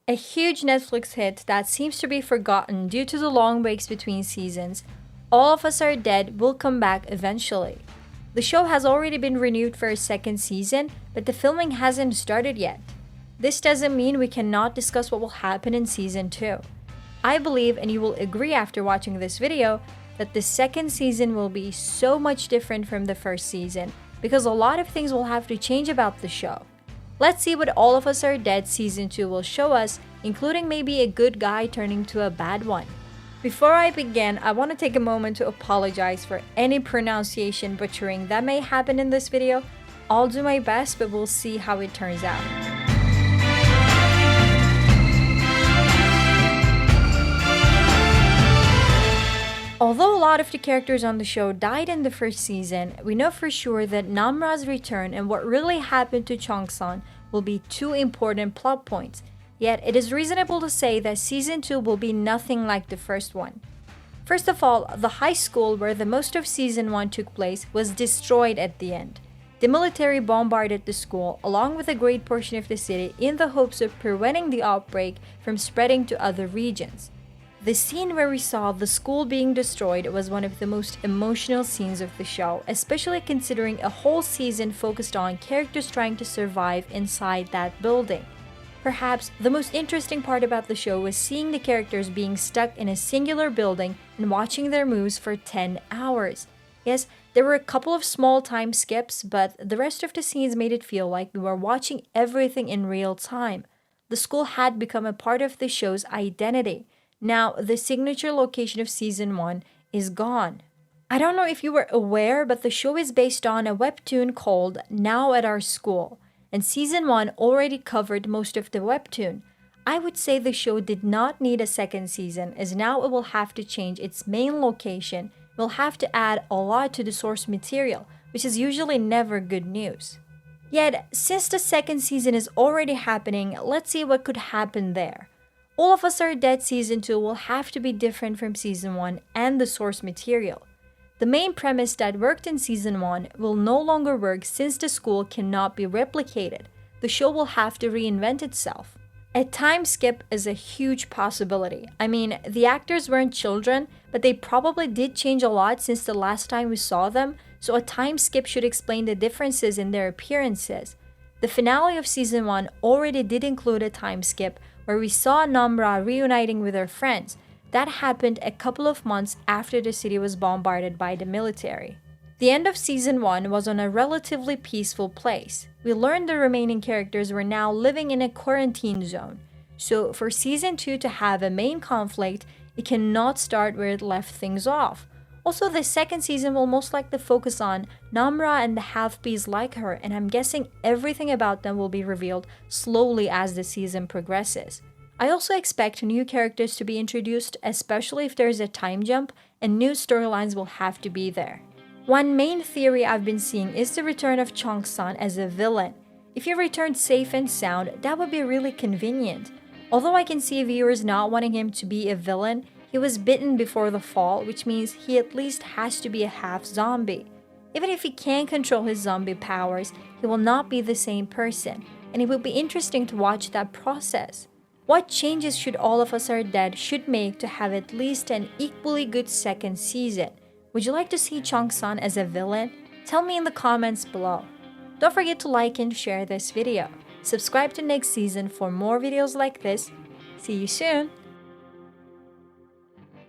A huge Netflix hit that seems to be forgotten due to the long breaks between seasons, All of Us Are Dead will come back eventually. The show has already been renewed for a second season, but the filming hasn't started yet. This doesn't mean we cannot discuss what will happen in season 2. I believe, and you will agree after watching this video, that the second season will be so much different from the first season because a lot of things will have to change about the show. Let's see what All of Us Are Dead season 2 will show us, including maybe a good guy turning to a bad one. Before I begin, I want to take a moment to apologize for any pronunciation butchering that may happen in this video. I'll do my best, but we'll see how it turns out. Although a lot of the characters on the show died in the first season, we know for sure that Namra's return and what really happened to Cheong-san will be two important plot points. Yet, it is reasonable to say that season 2 will be nothing like the first one. First of all, the high school where the most of season 1 took place was destroyed at the end. The military bombarded the school along with a great portion of the city in the hopes of preventing the outbreak from spreading to other regions. The scene where we saw the school being destroyed was one of the most emotional scenes of the show, especially considering a whole season focused on characters trying to survive inside that building. Perhaps the most interesting part about the show was seeing the characters being stuck in a singular building and watching their moves for 10 hours. Yes, there were a couple of small time skips, but the rest of the scenes made it feel like we were watching everything in real time. The school had become a part of the show's identity. Now, the signature location of season 1 is gone. I don't know if you were aware, but the show is based on a webtoon called Now at Our School, and season 1 already covered most of the webtoon. I would say the show did not need a second season, as now it will have to change its main location, it will have to add a lot to the source material, which is usually never good news. Yet, since the second season is already happening, let's see what could happen there. All of Us Are Dead season 2 will have to be different from season 1 and the source material. The main premise that worked in season 1 will no longer work since the school cannot be replicated. The show will have to reinvent itself. A time skip is a huge possibility. I mean, the actors weren't children, but they probably did change a lot since the last time we saw them, so a time skip should explain the differences in their appearances. The finale of season 1 already did include a time skip where we saw Namra reuniting with her friends. That happened a couple of months after the city was bombarded by the military. The end of season 1 was on a relatively peaceful place. We learned the remaining characters were now living in a quarantine zone. So for season 2 to have a main conflict, it cannot start where it left things off. Also, the second season will most likely focus on Namra and the half-bees like her, and I'm guessing everything about them will be revealed slowly as the season progresses. I also expect new characters to be introduced, especially if there's a time jump, and new storylines will have to be there. One main theory I've been seeing is the return of Cheong-san as a villain. If he returned safe and sound, that would be really convenient. Although I can see viewers not wanting him to be a villain, he was bitten before the fall, which means he at least has to be a half zombie. Even if he can control his zombie powers, he will not be the same person, and it will be interesting to watch that process. What changes should All of Us Are Dead should make to have at least an equally good second season? Would you like to see Cheong-san as a villain? Tell me in the comments below. Don't forget to like and share this video. Subscribe to next season for more videos like this. See you soon!